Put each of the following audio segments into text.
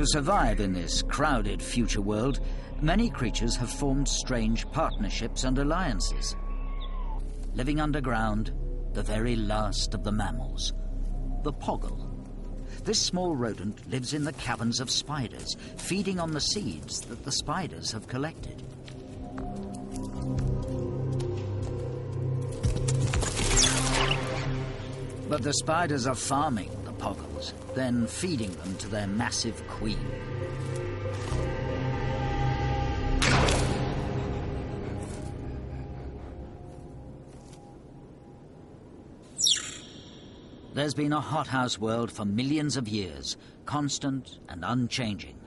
To survive in this crowded future world, many creatures have formed strange partnerships and alliances. Living underground, the very last of the mammals, the poggle. This small rodent lives in the caverns of spiders, feeding on the seeds that the spiders have collected. But the spiders are farming the poggles, then feeding them to their massive queen. There's been a hothouse world for millions of years, constant and unchanging.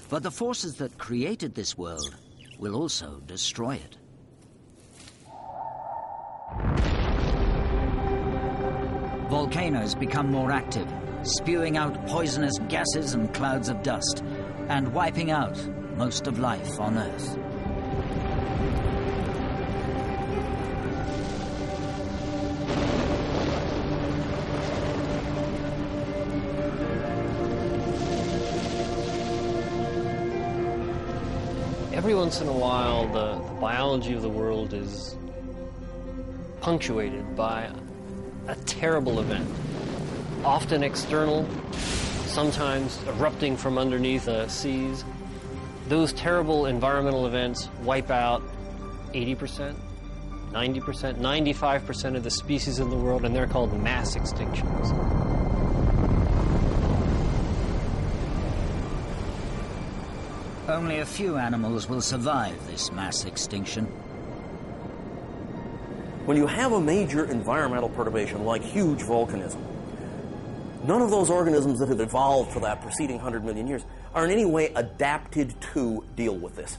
But the forces that created this world will also destroy it. Volcanoes become more active, spewing out poisonous gases and clouds of dust, and wiping out most of life on Earth. Every once in a while, the biology of the world is punctuated by a terrible event, often external, sometimes erupting from underneath the seas. Those terrible environmental events wipe out 80%, 90%, 95% of the species in the world, and they're called mass extinctions. Only a few animals will survive this mass extinction. When you have a major environmental perturbation like huge volcanism, none of those organisms that have evolved for that preceding 100 million years are in any way adapted to deal with this.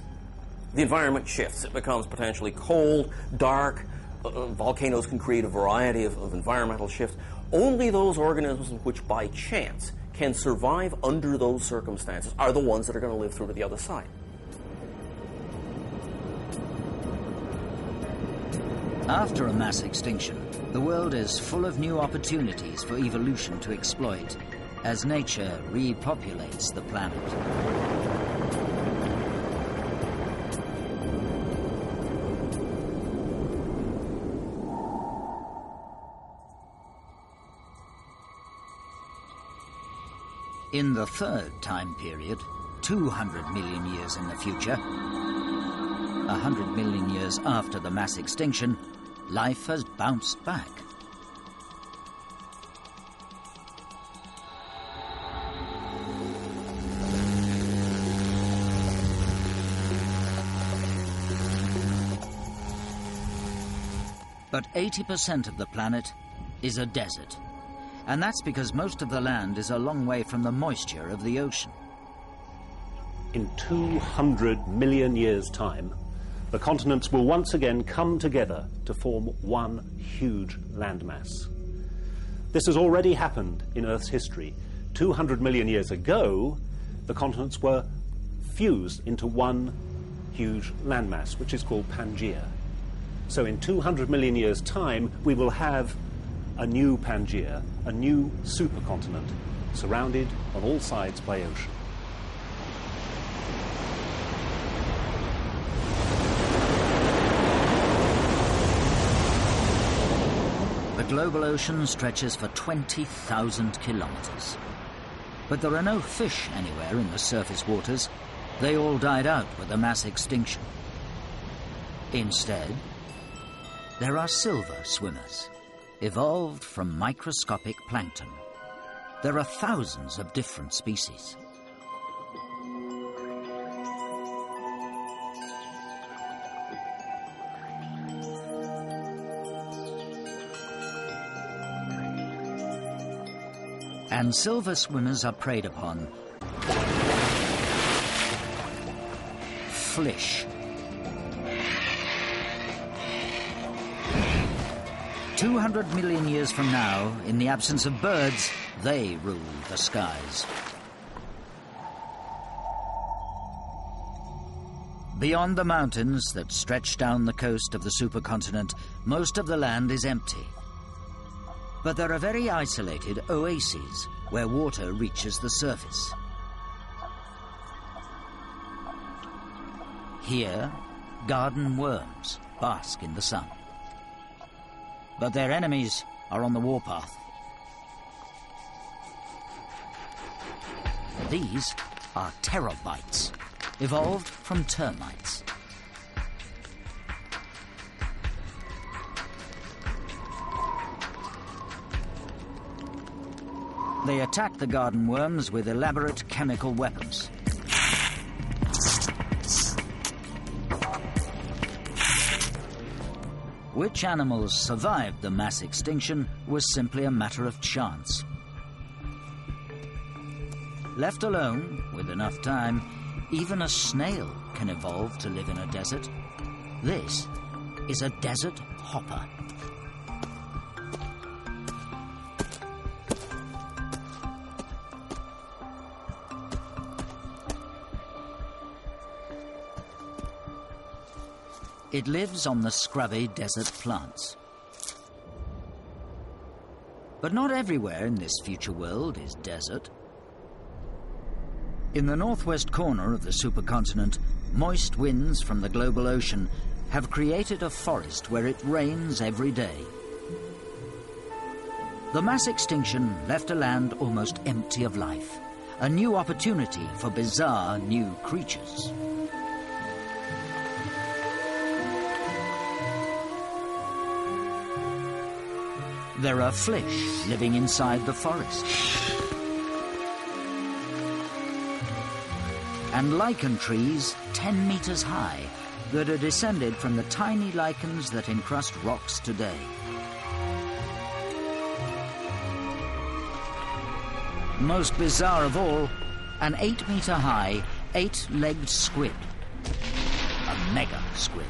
The environment shifts. It becomes potentially cold, dark. Volcanoes can create a variety of environmental shifts. Only those organisms which by chance can survive under those circumstances are the ones that are going to live through to the other side. After a mass extinction, the world is full of new opportunities for evolution to exploit as nature repopulates the planet. In the third time period, 200 million years in the future, 100 million years after the mass extinction, life has bounced back. But 80% of the planet is a desert. And that's because most of the land is a long way from the moisture of the ocean. In 200 million years' time, the continents will once again come together to form one huge landmass. This has already happened in Earth's history. 200 million years ago, the continents were fused into one huge landmass, which is called Pangaea. So in 200 million years' time, we will have a new Pangaea, a new supercontinent, surrounded on all sides by ocean. The global ocean stretches for 20,000 kilometers. But there are no fish anywhere in the surface waters. They all died out with the mass extinction. Instead, there are silver swimmers, evolved from microscopic plankton. There are thousands of different species. And silver swimmers are preyed upon. Flish. 200 million years from now, in the absence of birds, they rule the skies. Beyond the mountains that stretch down the coast of the supercontinent, most of the land is empty. But there are very isolated oases where water reaches the surface. Here, garden worms bask in the sun. But their enemies are on the warpath. These are pterobites, evolved from termites. They attack the garden worms with elaborate chemical weapons. Which animals survived the mass extinction was simply a matter of chance. Left alone, with enough time, even a snail can evolve to live in a desert. This is a desert hopper. It lives on the scrubby desert plants. But not everywhere in this future world is desert. In the northwest corner of the supercontinent, moist winds from the global ocean have created a forest where it rains every day. The mass extinction left a land almost empty of life, a new opportunity for bizarre new creatures. There are fish living inside the forest, and lichen trees 10 meters high that are descended from the tiny lichens that encrust rocks today. Most bizarre of all, an 8-meter high, 8-legged squid, a mega squid.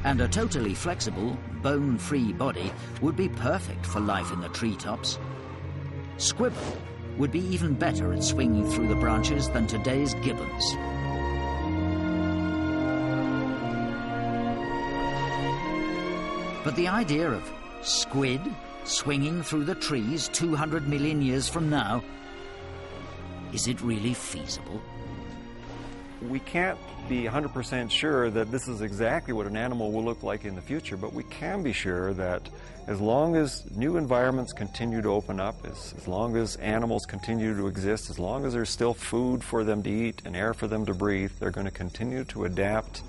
And a totally flexible, bone-free body would be perfect for life in the treetops. Squibble would be even better at swinging through the branches than today's gibbons. But the idea of squid swinging through the trees 200 million years from now, is it really feasible? We can't be 100% sure that this is exactly what an animal will look like in the future, but we can be sure that as long as new environments continue to open up, as long as animals continue to exist, as long as there's still food for them to eat and air for them to breathe, they're going to continue to adapt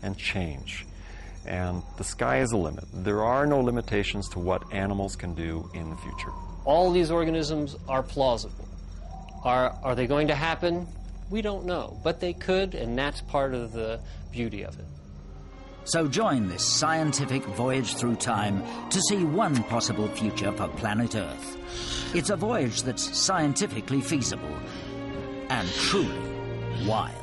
and change. And the sky is the limit. There are no limitations to what animals can do in the future. All these organisms are plausible. Are they going to happen? We don't know, but they could, and that's part of the beauty of it. So join this scientific voyage through time to see one possible future for planet Earth. It's a voyage that's scientifically feasible and truly wild.